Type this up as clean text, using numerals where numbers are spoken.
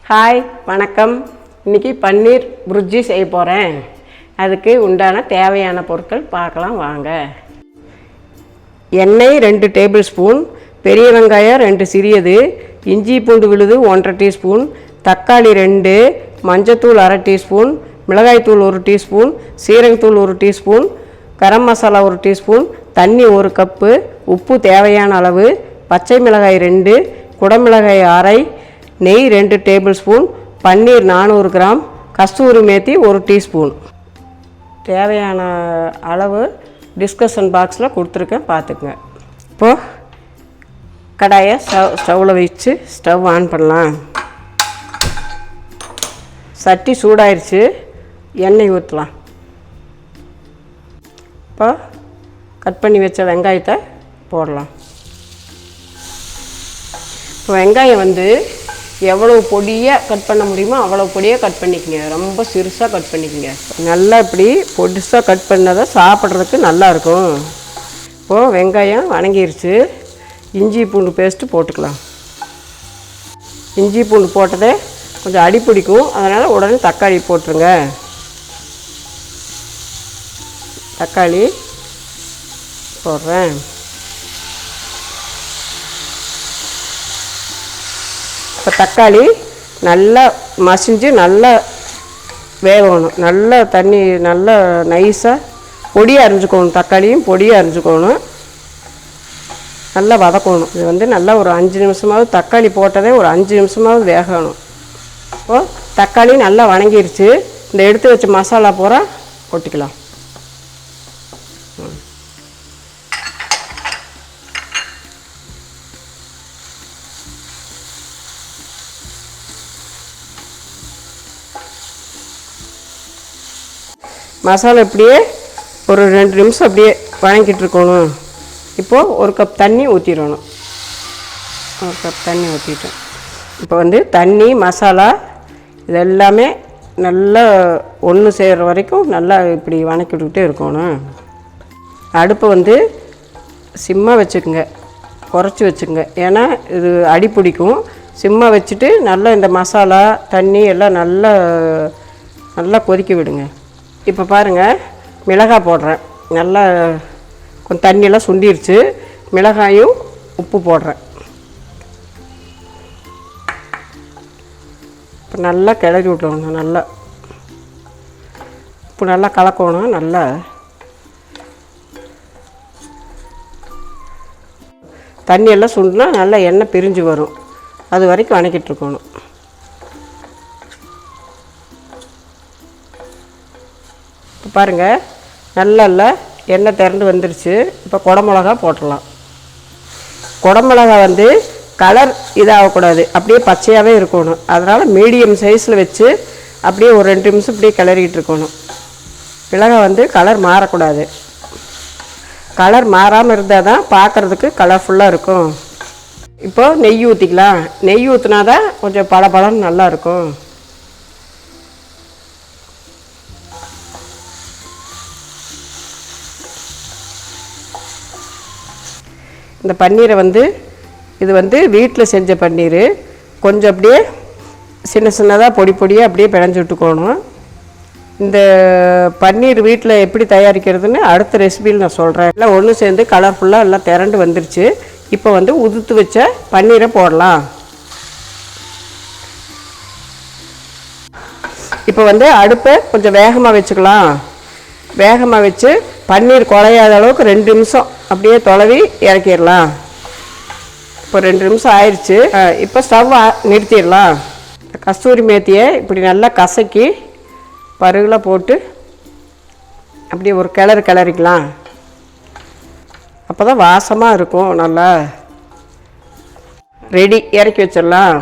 Hi வணக்கம். இன்றைக்கி பன்னீர் புர்ஜி செய்ய போகிறேன். அதுக்கு உண்டான தேவையான பொருட்கள் பார்க்கலாம் வாங்க. எண்ணெய் 2 டேபிள் ஸ்பூன், பெரிய வெங்காயம் 2 சிறியது, இஞ்சி பூண்டு விழுது 1/2 டீஸ்பூன், தக்காளி 2, மஞ்சத்தூள் 1/2 டீஸ்பூன், மிளகாய்த்தூள் 1 டீஸ்பூன், சீரகத்தூள் 1 டீஸ்பூன், கரம் மசாலா 1 டீஸ்பூன், தண்ணி 1 கப்பு, உப்பு தேவையான அளவு, பச்சை மிளகாய் 2, குடமிளகாய் 1/2, நெய் 2 டேபிள் ஸ்பூன், பன்னீர் 400 கிராம், கஸ்தூரி மேத்தி 1 டீஸ்பூன். தேவையான அளவு டிஸ்கஷன் பாக்ஸில் கொடுத்துருக்கேன், பார்த்துக்குங்க. இப்போது கடாயை ஸ்டவ்வில் வச்சு ஸ்டவ் ஆன் பண்ணலாம். சட்டி சூடாயிருச்சு, எண்ணெய் ஊற்றலாம். இப்போ கட் பண்ணி வச்ச வெங்காயத்தை போடலாம். இப்போ வெங்காயம் எவ்வளோ பொடியாக கட் பண்ண முடியுமோ அவ்வளோ பொடியாக கட் பண்ணிக்கங்க. ரொம்ப சிறுசாக கட் பண்ணிக்கங்க. நல்லா இப்படி பொடிசாக கட் பண்ணாதான் சாப்பிட்றதுக்கு நல்லாயிருக்கும். இப்போது வெங்காயம் வணங்கிருச்சு. இஞ்சி பூண்டு பேஸ்ட்டு போட்டுக்கலாம். இஞ்சி பூண்டு போட்டதே கொஞ்சம் அடி பிடிக்கும், அதனால் உடனே தக்காளி போட்டுருங்க. தக்காளி போடுறேன். இப்போ தக்காளி நல்லா மசிஞ்சு நல்லா வேகணும். நல்லா தண்ணி நல்லா நைஸாக பொடியாக அரிஞ்சுக்கணும். தக்காளியும் பொடியாக அரிஞ்சுக்கணும். நல்லா வதக்கணும். இது நல்லா ஒரு 5 நிமிஷமாவது, தக்காளி போட்டதே ஒரு 5 நிமிஷமாவது வேகணும். இப்போது தக்காளி நல்லா வணங்கிருச்சு. இந்த எடுத்து வச்ச மசாலா பூரா கொட்டிக்கலாம். மசாலா இப்படியே ஒரு 2 நிமிஷம் அப்படியே வணங்கிட்டு இருக்கணும். இப்போது 1 கப் தண்ணி ஊற்றிடணும். 1 கப் தண்ணி ஊற்றிட்டேன். இப்போ தண்ணி மசாலா இது எல்லாமே நல்லா ஒன்று சேர்கிற வரைக்கும் நல்லா இப்படி வணக்கிவிட்டுக்கிட்டே இருக்கணும். அடுப்பை சிம்மாக வச்சுக்கோங்க, குறைச்சி வச்சுக்கோங்க. ஏன்னா இது அடி பிடிக்கும். சிம்மாக வச்சுட்டு நல்லா இந்த மசாலா தண்ணி எல்லாம் நல்லா நல்லா கொதிக்க விடுங்க. இப்போ பாருங்கள், மிளகாய் போடுறேன். நல்லா கொஞ்சம் தண்ணியெல்லாம் சுண்டிருச்சு. மிளகாயும் உப்பு போடுறேன். இப்போ நல்லா கிளறி விட்டோங்க. நல்லா இப்போ நல்லா கலக்கணும். நல்லா தண்ணியெல்லாம் சுண்டுனா நல்லா எண்ணெய் பிரிஞ்சு வரும். அது வரைக்கும் வணக்கிட்டு இருக்கணும். இப்போ பாருங்கள், நல்லா எண்ணெய் திரண்டு வந்துருச்சு. இப்போ குடமிளகா போட்டுடலாம். குடமிளகா கலர் இதாகக்கூடாது, அப்படியே பச்சையாகவே இருக்கணும். அதனால் மீடியம் சைஸில் வச்சு அப்படியே ஒரு 2 நிமிஷம் இப்படியே கிளறிக்கிட்டு இருக்கணும். மிளகாய் கலர் மாறக்கூடாது. கலர் மாறாமல் இருந்தால் தான் பார்க்குறதுக்கு கலர்ஃபுல்லாக இருக்கும். இப்போது நெய் ஊற்றிக்கலாம். நெய் ஊற்றினா தான் கொஞ்சம் பளபளன்னு நல்லாயிருக்கும். இந்த பன்னீரை இது வீட்டில் செஞ்ச பன்னீர். கொஞ்சம் அப்படியே சின்ன சின்னதாக பொடி பொடியாக அப்படியே பிணைஞ்சு விட்டுக்கணும். இந்த பன்னீர் வீட்டில் எப்படி தயாரிக்கிறதுன்னு அடுத்த ரெசிபியில் நான் சொல்கிறேன். எல்லாம் ஒன்று சேர்ந்து கலர்ஃபுல்லாக எல்லாம் திரண்டு வந்துருச்சு. இப்போ உதுத்து வச்ச பன்னீரை போடலாம். இப்போ அடுப்பை கொஞ்சம் வேகமாக வச்சுக்கலாம். வேகமாக வச்சு பன்னீர் குழையாத அளவுக்கு 2 நிமிஷம் அப்படியே தொலைவி இறக்கிடலாம். இப்போ 2 நிமிஷம் ஆயிடுச்சு. இப்போ ஸ்டவ் நிறுத்திடலாம். கஸ்தூரி மேத்தியை இப்படி நல்லா கசக்கி பருகில் போட்டு அப்படியே ஒரு கிளறிக்கலாம். அப்போ தான் வாசமாக இருக்கும். நல்லா ரெடி, இறக்கி வச்சிடலாம்.